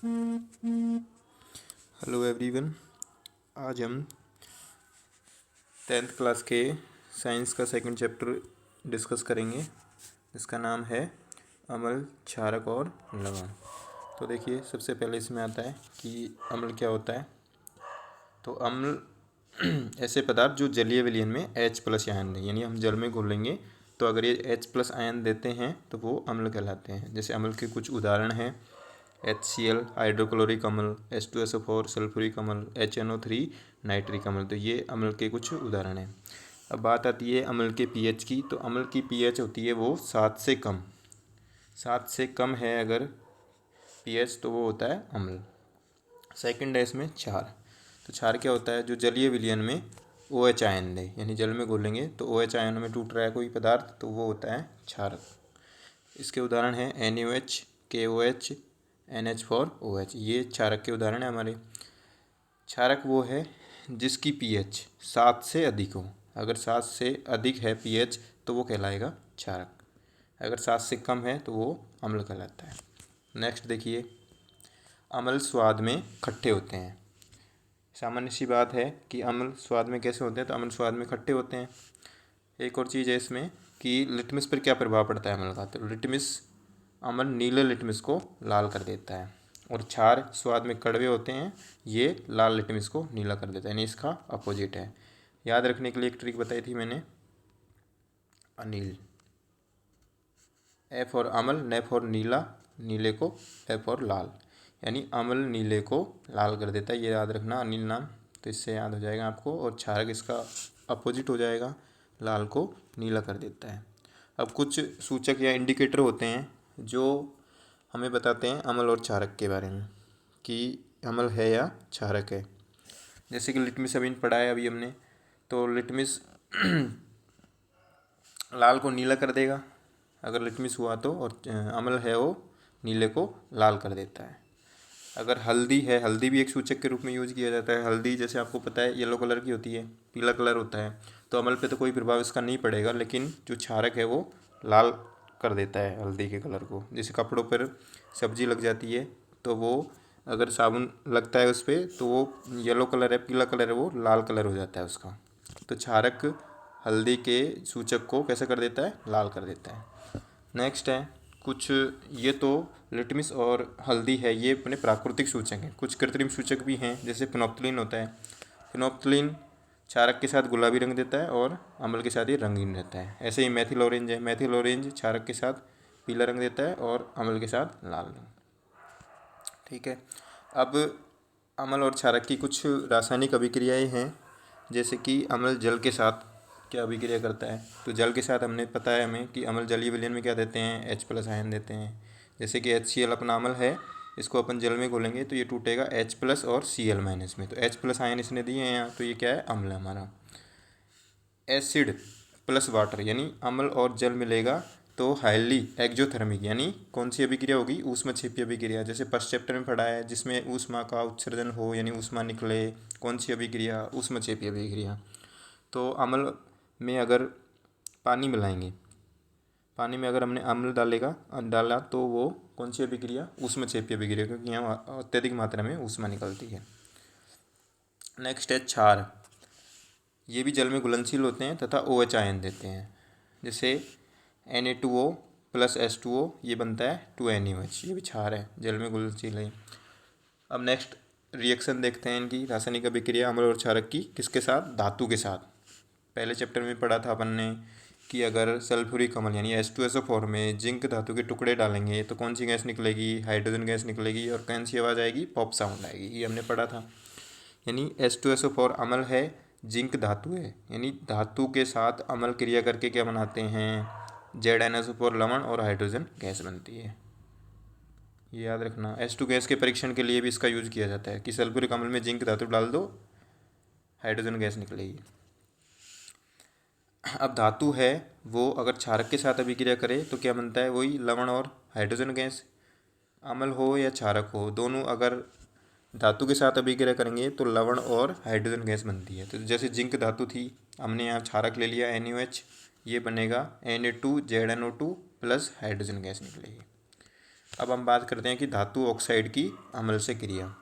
Hello everyone. आज हम 10th class के साइंस का सेकंड चैप्टर डिस्कस करेंगे, जिसका नाम है अम्ल, क्षारक और लवण। तो देखिए, सबसे पहले इसमें आता है कि अम्ल क्या होता है। तो अम्ल ऐसे पदार्थ जो जलीय विलयन में H+ आयन दें, यानी हम जल में घोलेंगे तो अगर ये H+ आयन देते हैं तो वो अम्ल कहलाते हैं। जैसे अम्ल के कुछ उदाहरण हैं HCl हाइड्रोक्लोरिक अम्ल, H2SO4 सल्फ्यूरिक अम्ल, HNO3 नाइट्रिक अम्ल। तो ये अम्ल के कुछ उदाहरण हैं। अब बात आती है अम्ल के pH की। तो अम्ल की pH होती है वो 7 से कम। 7 से कम है अगर pH तो वो होता है अम्ल। सेकंड है इसमें क्षार। तो क्षार क्या होता है, जो जलीय विलयन में OH आयन दे, यानी जल में घोलेंगे तो OH आयनों में टूट रहा है कोई पदार्थ तो वो होता है क्षारक। इसके उदाहरण हैं NaOH, KOH, NH4OH। ये क्षारक के उदाहरण हैं हमारे। क्षारक वो है जिसकी pH 7 से अधिक हो। अगर 7 से अधिक है pH तो वो कहलाएगा क्षारक। अगर 7 से कम है तो वो अम्ल कहलाता है। नेक्स्ट देखिए, अम्ल स्वाद में खट्टे होते हैं। सामान्य सी बात है कि अम्ल स्वाद में कैसे होते हैं, तो अम्ल स्वाद में खट्टे होते हैं। एक और चीज़ है इसमें कि लिटमस पर क्या प्रभाव पड़ता है अम्ल का। तो अम्ल नीले लिटमस को लाल कर देता है, और क्षार स्वाद में कड़वे होते हैं, ये लाल लिटमस को नीला कर देता है, यानी इसका अपोजिट है। याद रखने के लिए एक ट्रिक बताई थी मैंने, अनील। ए फॉर अम्ल, न फॉर नीला, नीले को ए फॉर लाल, यानी अम्ल नीले को लाल कर देता है। ये याद रखना, अनिल नाम, तो इससे याद हो जाएगा आपको। और क्षारक इसका अपोजिट हो जाएगा, लाल को नीला कर देता है। अब कुछ सूचक या इंडिकेटर होते हैं जो हमें बताते हैं अम्ल और क्षारक के बारे में कि अम्ल है या क्षारक है। जैसे कि लिटमस अभी पढ़ा है अभी हमने, तो लिटमस लाल को नीला कर देगा अगर लिटमस हुआ तो, और अम्ल है वो नीले को लाल कर देता है। अगर हल्दी है, हल्दी भी एक सूचक के रूप में यूज किया जाता है। हल्दी जैसे आपको पता है येलो कलर की होती है, पीला कलर होता है, तो अम्ल पे तो कोई प्रभाव इसका नहीं पड़ेगा, लेकिन जो क्षारक है वो लाल कर देता है हल्दी के कलर को। जैसे कपड़ों पर सब्जी लग जाती है तो वो अगर साबुन लगता है उस पर तो वो येलो कलर है, पीला कलर है, वो लाल कलर हो जाता है उसका। तो क्षारक हल्दी के सूचक को कैसे कर देता है, लाल कर देता है। नेक्स्ट है कुछ, ये तो लिटमस और हल्दी है, ये अपने प्राकृतिक सूचक हैं। कुछ कृत्रिम सूचक भी हैं, जैसे फिनोप्थलीन होता है। फिनोप्थलीन क्षारक के साथ गुलाबी रंग देता है और अम्ल के साथ ये रंगीन रहता है। ऐसे ही मेथिल ऑरेंज है, मेथिल ऑरेंज क्षारक के साथ पीला रंग देता है और अम्ल के साथ लाल रंग। ठीक है। अब अम्ल और क्षारक की कुछ रासायनिक अभिक्रियाएं हैं, जैसे कि अम्ल जल के साथ क्या अभिक्रिया करता है। तो जल के साथ हमने पता है हमें कि अम्ल जलीय विलयन में क्या देते हैं, H+ आयन देते हैं। जैसे कि HCl अपना अम्ल है, इसको अपन जल में घोलेंगे तो ये टूटेगा H+ और Cl- में, तो H+ आयन इसने दिए हैं यहाँ, तो ये क्या है, अम्ल है हमारा। एसिड प्लस वाटर, यानी अम्ल और जल मिलेगा तो हाईली एक्जोथर्मिक, यानी कौन सी अभिक्रिया होगी, ऊष्मक्षेपी अभिक्रिया। जैसे फर्स्ट चैप्टर में पढ़ा है, जिसमें ऊष्मा का उत्सर्जन हो, यानी ऊष्मा निकले, कौन सी अभिक्रिया, ऊष्मक्षेपी अभिक्रिया। तो अम्ल में अगर पानी मिलाएंगे, पानी में अगर हमने अम्ल डाला तो वो कौन सी अभिक्रिया, ऊष्मक्षेपी अभिक्रिया, क्योंकि यहाँ अत्यधिक मात्रा में ऊष्मा निकलती है। नेक्स्ट है क्षार। ये भी जल में घुलनशील होते हैं तथा OH आयन देते हैं। जैसे Na2O + H2O, ये बनता है 2NaOH, ये भी क्षार है, जल में घुलनशील है। अब नेक्स्ट रिएक्शन देखते हैं इनकी रासायनिक अभिक्रिया अम्ल और क्षारक की, किसके साथ, धातु के साथ। पहले चैप्टर में पढ़ा था अपन ने कि अगर सल्फ्यूरिक अम्ल यानी H2SO4 में जिंक धातु के टुकड़े डालेंगे तो कौन सी गैस निकलेगी, हाइड्रोजन गैस निकलेगी, और कौन सी आवाज़ आएगी, पॉप साउंड आएगी। ये हमने पढ़ा था। यानी H2SO4 अम्ल है, जिंक धातु है, यानी धातु के साथ अम्ल क्रिया करके क्या बनाते हैं, ZnSO4 लवण और हाइड्रोजन गैस बनती है। ये याद रखना। H2 गैस के परीक्षण के लिए भी इसका यूज किया जाता है कि सल्फ्यूरिक अम्ल में जिंक धातु डाल दो, हाइड्रोजन गैस निकलेगी। अब धातु है वो अगर क्षारक के साथ अभिक्रिया करे तो क्या बनता है, वही लवण और हाइड्रोजन गैस। अम्ल हो या क्षारक हो, दोनों अगर धातु के साथ अभिक्रिया करेंगे तो लवण और हाइड्रोजन गैस बनती है। तो जैसे जिंक धातु थी, हमने यहाँ क्षारक ले लिया NaOH, ये बनेगा Na2ZnO2 + हाइड्रोजन गैस निकलेगी। अब हम बात करते हैं कि धातु ऑक्साइड की अम्ल से क्रिया।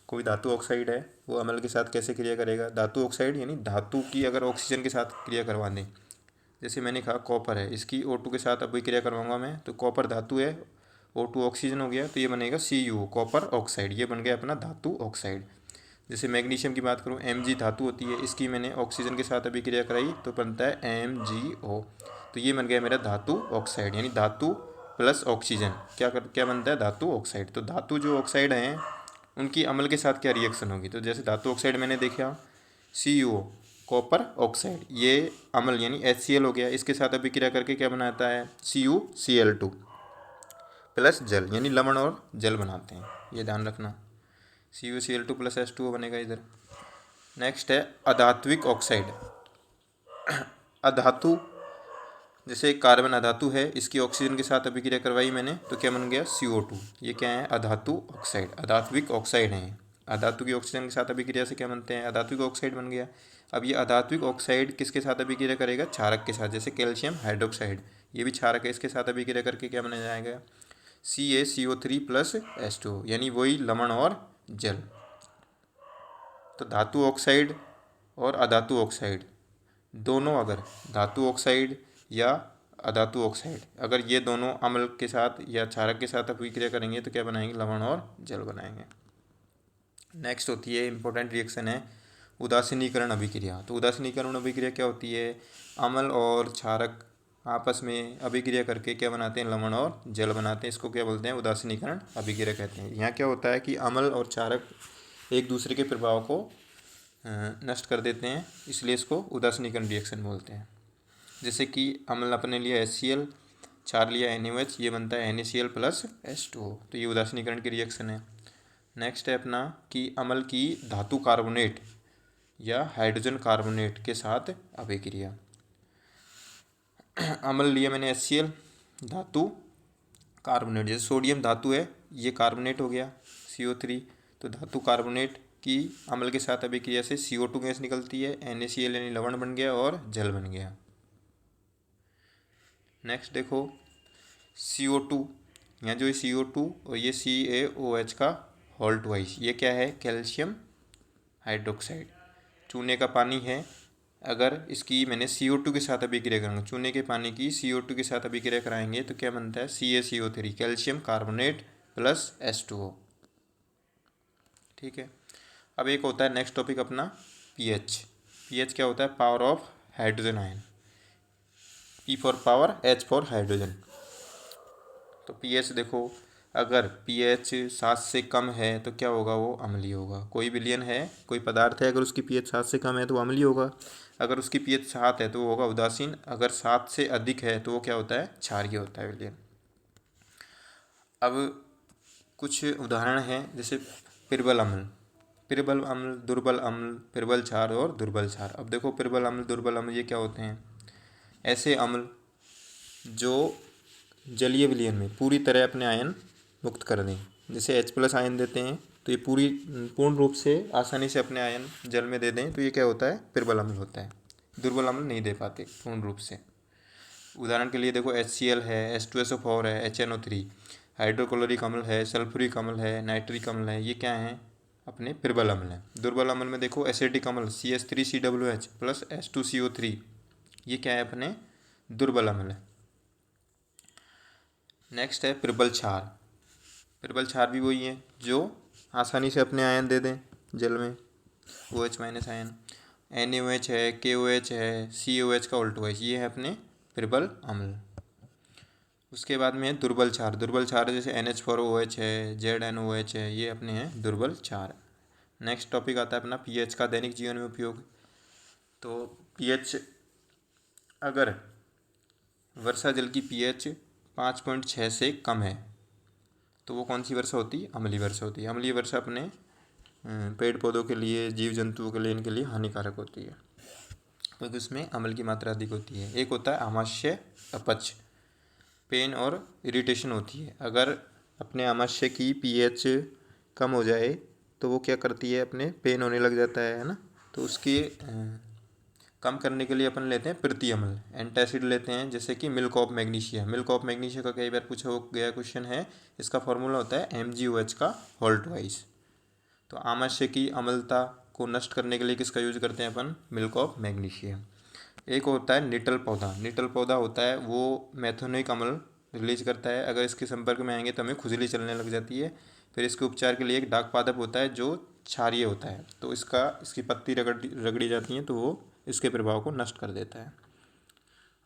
कोई धातु ऑक्साइड है, वो अम्ल के साथ कैसे क्रिया करेगा। धातु ऑक्साइड यानी धातु की अगर ऑक्सीजन के साथ क्रिया करवा दें, जैसे मैंने कहा कॉपर है, इसकी O2 के साथ अभी क्रिया करवाऊंगा मैं, तो कॉपर धातु है, O2 ऑक्सीजन हो गया, तो ये बनेगा Cu कॉपर ऑक्साइड, ये बन गया अपना धातु ऑक्साइड। जैसे मैग्नीशियम की बात करूँ, Mg धातु होती है, इसकी मैंने ऑक्सीजन के साथ अभी क्रिया कराई तो बनता है MgO, तो ये बन गया मेरा धातु ऑक्साइड, यानी धातु प्लस ऑक्सीजन क्या बनता है, धातु ऑक्साइड। तो धातु जो ऑक्साइड हैं उनकी अम्ल के साथ क्या रिएक्शन होगी, तो जैसे धातु ऑक्साइड मैंने देखा Cu कॉपर ऑक्साइड, ये अम्ल यानी HCl हो गया, इसके साथ अभी क्रिया करके क्या बनाता है CuCl2 प्लस जल, यानी लवण और जल बनाते हैं, ये ध्यान रखना। CuCl2 प्लस H2O बनेगा इधर। नेक्स्ट है अधात्विक ऑक्साइड। अधातु जैसे कार्बन अधातु है, इसकी ऑक्सीजन के साथ अभिक्रिया करवाई मैंने तो क्या बन गया CO2, ये क्या है अधातु ऑक्साइड, अधात्विक ऑक्साइड है। अधातु की ऑक्सीजन के साथ अभिक्रिया से क्या बनते हैं, अधात्विक ऑक्साइड बन गया। अब ये अधात्विक ऑक्साइड किसके साथ अभिक्रिया करेगा, क्षारक के साथ, जैसे कैल्शियम हाइड्रोक्साइड, ये भी क्षारक है, इसके साथ अभिक्रिया करके क्या बना जाएगा CaCO3 प्लस H2O, यानी वही लवण और जल। तो धातु ऑक्साइड और अधातु ऑक्साइड दोनों, अगर धातु ऑक्साइड या अधातु ऑक्साइड, अगर ये दोनों अम्ल के साथ या क्षारक के साथ अभिक्रिया करेंगे तो क्या बनाएंगे, लवण और जल बनाएंगे। नेक्स्ट होती है इंपॉर्टेंट रिएक्शन है उदासीनीकरण अभिक्रिया। तो उदासीनीकरण अभिक्रिया क्या होती है, अम्ल और क्षारक आपस में अभिक्रिया करके क्या बनाते हैं, लवण और जल बनाते हैं, इसको क्या बोलते हैं, उदासीनीकरण अभिक्रिया कहते हैं। यहाँ क्या होता है कि अम्ल और क्षारक एक दूसरे के प्रभाव को नष्ट कर देते हैं, इसलिए इसको उदासीनीकरण रिएक्शन बोलते हैं। जैसे कि अम्ल अपने लिया HCl, क्षार लिया NaOH, ये बनता है NaCl प्लस H2O, तो ये उदासीनीकरण की रिएक्शन है। नेक्स्ट है अपना कि अम्ल की धातु कार्बोनेट या हाइड्रोजन कार्बोनेट के साथ अभिक्रिया। अम्ल लिया मैंने HCl, धातु कार्बोनेट, जैसे सोडियम धातु है, ये कार्बोनेट हो गया CO3, तो धातु कार्बोनेट की अम्ल के साथ अभिक्रिया से CO2 गैस निकलती है, NaCl यानी लवण बन गया और जल बन गया। नेक्स्ट देखो CO2, यहाँ जो CO2 और ये CaOH का होल ट्वाइस, ये क्या है, कैल्शियम हाइड्रोक्साइड, चूने का पानी है, अगर इसकी मैंने CO2 के साथ अभिक्रिया करूँगा, चूने के पानी की CO2 के साथ अभिक्रिया कराएंगे तो क्या बनता है CaCO3, calcium carbonate plus H2O। ठीक है। अब एक होता है नेक्स्ट टॉपिक अपना pH क्या होता है, power of hydrogen ion, P for power, H for hydrogen. तो pH देखो, अगर pH 7 से कम है तो क्या होगा, वो अम्लीय होगा। कोई विलयन है, कोई पदार्थ है, अगर उसकी pH 7 से कम है तो वो अम्लीय होगा, अगर उसकी pH 7 है तो वो होगा उदासीन, अगर 7 से अधिक है तो वो क्या होता है, क्षारीय होता है विलयन। अब कुछ उदाहरण हैं, जैसे प्रबल अम्ल, दुर्बल अम्ल, प्रबल क्षार और दुर्बल क्षार। अब देखो प्रबल अम्ल, दुर्बल अम्ल ये क्या होते हैं, ऐसे अम्ल जो जलीय विलयन में पूरी तरह अपने आयन मुक्त कर दें, जैसे H+ आयन देते हैं तो ये पूर्ण रूप से आसानी से अपने आयन जल में दे दें तो ये क्या होता है, प्रबल अम्ल होता है। दुर्बल अम्ल नहीं दे पाते पूर्ण रूप से। उदाहरण के लिए देखो HCl है, H2SO4 है, HNO3, हाइड्रोक्लोरिक अम्ल है, सल्फ्यूरिक अम्ल है, नाइट्रिक अम्ल है, ये क्या हैं, अपने प्रबल अम्ल हैं। दुर्बल अम्ल में देखो एसिटिक अम्ल CH3COOH प्लस H2CO3, ये क्या है, अपने दुर्बल अम्ल है। नेक्स्ट है प्रबल क्षार। प्रबल क्षार भी वही है जो आसानी से अपने आयन दे दें जल में, OH- आयन, NaOH है, KOH है, COH का उल्टोएच, ये है अपने प्रबल अम्ल। उसके बाद में है दुर्बल क्षार। दुर्बल क्षार जैसे NH4OH है, ZNOH है, ये अपने हैं दुर्बल क्षार। नेक्स्ट टॉपिक आता है अपना pH का दैनिक जीवन में उपयोग। तो pH, अगर वर्षा जल की pH 5.6 से कम है तो वो कौन सी वर्षा होती है, अम्लीय वर्षा होती है। अम्लीय वर्षा अपने पेड़ पौधों के लिए, जीव जंतुओं के लिए, इनके लिए हानिकारक होती है क्योंकि उसमें अम्ल की मात्रा अधिक होती है। एक होता है आमाशय अपच, पेन और इरिटेशन होती है। अगर अपने आमाशय की pH कम हो जाए तो वो क्या करती है, अपने पेन होने लग जाता है ना, तो उसकी कम करने के लिए अपन लेते हैं प्रति अम्ल, एंटासिड लेते हैं, जैसे कि milk of magnesia. Milk of magnesia का कई बार पूछा गया क्वेश्चन है, इसका फॉर्मूला होता है MgOH का होल ट्वाइस। तो आमाशय की अम्लता को नष्ट करने के लिए किसका यूज करते हैं अपन, मिल्क ऑफ मैग्नीशिया। एक होता है निटल पौधा। निटल पौधा होता है वो मैथोनिक अम्ल रिलीज करता है, अगर इसके संपर्क में आएंगे तो हमें खुजली चलने लग जाती है। फिर इसके उपचार के लिए एक डाक पादप होता है जो क्षारीय होता है, तो इसकी पत्ती रगड़ी जाती हैं तो वो इसके प्रभाव को नष्ट कर देता है।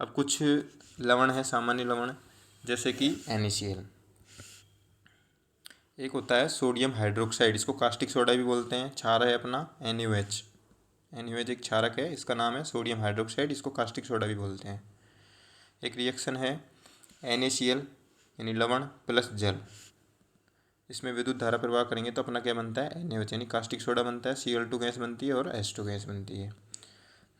अब कुछ लवण है, सामान्य लवण, जैसे कि NaCl। एक होता है सोडियम हाइड्रोक्साइड, इसको कास्टिक सोडा भी बोलते हैं। क्षार है अपना NaOH। NaOH एक क्षारक है, इसका नाम है सोडियम हाइड्रोक्साइड, इसको कास्टिक सोडा भी बोलते हैं। एक रिएक्शन है NaCl यानी लवण प्लस जल, इसमें विद्युत धारा प्रवाह करेंगे तो अपना क्या बनता है, NaOH यानी कास्टिक सोडा बनता है। Cl2 गैस बनती है और H2 गैस बनती है।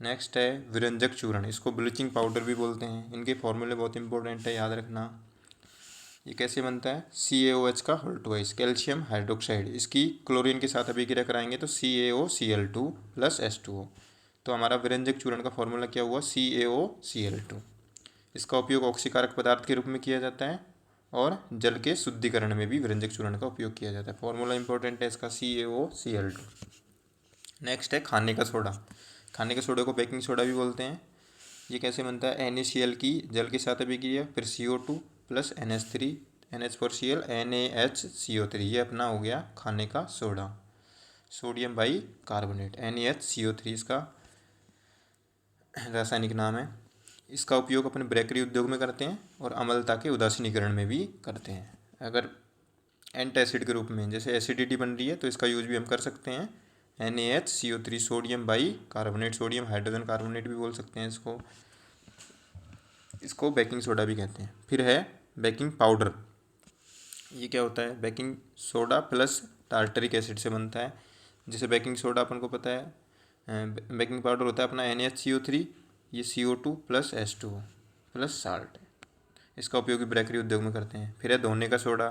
नेक्स्ट है विरंजक चूर्ण, इसको ब्लीचिंग पाउडर भी बोलते हैं। इनके फॉर्मूले बहुत इंपॉर्टेंट है, याद रखना। ये कैसे बनता है, CaOH का होल ट्वाइस, कैल्शियम हाइड्रोक्साइड, इसकी क्लोरीन के साथ अभिक्रिया कराएंगे तो CaOCl2 प्लस H2O। तो हमारा विरंजक चूर्ण का फॉर्मूला क्या हुआ, CaOCl2। इसका उपयोग ऑक्सीकारक पदार्थ के रूप में किया जाता है और जल के शुद्धिकरण में भी विरंजक चूर्ण का उपयोग किया जाता है। फॉर्मूला इंपॉर्टेंट है इसका, CaOCl2। नेक्स्ट है खाने का सोडा। खाने के सोडे को बेकिंग सोडा भी बोलते हैं। ये कैसे बनता है, NaCl की जल के साथ अभिक्रिया, फिर CO2 plus NH3, NH4Cl, NaHCO3, ये अपना हो गया खाने का soda. Sodium by carbonate, NaHCO3 इसका रासायनिक नाम है। इसका उपयोग अपने बेकरी उद्योग में करते हैं और अम्लता के उदासीनीकरण में भी करते हैं। अगर एंटासिड के रूप में जैसे एसिडिटी बन रही है तो इसका यूज भी हम कर सकते हैं, NaHCO3 sodium by carbonate, sodium hydrogen carbonate भी बोल सकते हैं इसको बेकिंग सोडा भी कहते हैं। फिर है बेकिंग पाउडर। ये क्या होता है, baking soda plus tartaric acid से बनता है। जैसे बेकिंग सोडा अपन को पता है, बेकिंग पाउडर होता है अपना NaHCO3, ये CO2 plus H2O plus salt, इसका उपयोग भी बेकरी उद्योग में करते हैं। फिर है धोने का सोडा,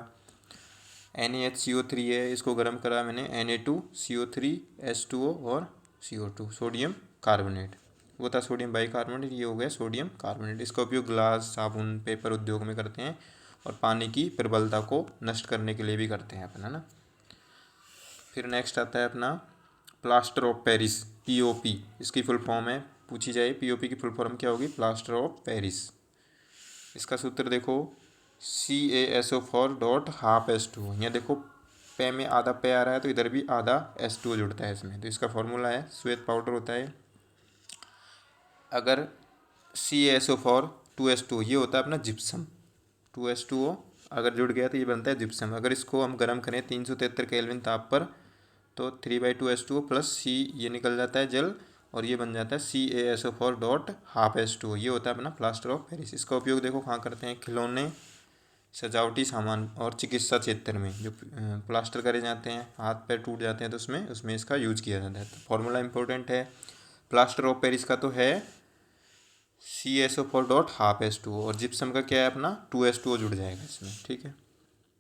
NaHCO3 है, इसको गर्म करा मैंने, Na2CO3 H2O और CO2 सोडियम कार्बोनेट, वो था सोडियम बाइकार्बोनेट, ये हो गया सोडियम कार्बोनेट। इसका उपयोग ग्लास, साबुन, पेपर उद्योग में करते हैं और पानी की प्रबलता को नष्ट करने के लिए भी करते हैं अपन, है ना। फिर नेक्स्ट आता है अपना प्लास्टर ऑफ पेरिस, POP, इसकी फुल फॉर्म है, पूछी जाए POP की फुल फॉर्म क्या होगी, प्लास्टर ऑफ पेरिस। इसका सूत्र देखो, CaSO4 डॉट हाफ H2O। यहाँ देखो पे में आधा पे आ रहा है तो इधर भी आधा H2O जुड़ता है इसमें, तो इसका फॉर्मूला है, श्वेत पाउडर होता है। अगर CaSO4 2H2O, ये होता है अपना जिप्सम, 2H2O अगर जुड़ गया तो ये बनता है जिप्सम। अगर इसको हम गर्म करें 373 केल्विन ताप पर तो 3/2H2O प्लस C, ये निकल जाता है जल और ये बन जाता है CaSO4 डॉट हाफ H2O। ये होता है अपना प्लास्टर ऑफ पेरिस। इसका उपयोग देखो कहाँ करते हैं, खिलौने, सजावटी सामान और चिकित्सा क्षेत्र में जो प्लास्टर करे जाते हैं, हाथ पैर टूट जाते हैं तो उसमें इसका यूज किया जाता है। तो फॉर्मूला इंपॉर्टेंट है प्लास्टर ऑफ पेरिस का, तो है CaSO4 डॉट हाफ H2O और जिप्सम का क्या है अपना 2H2O जुड़ जाएगा इसमें, ठीक है।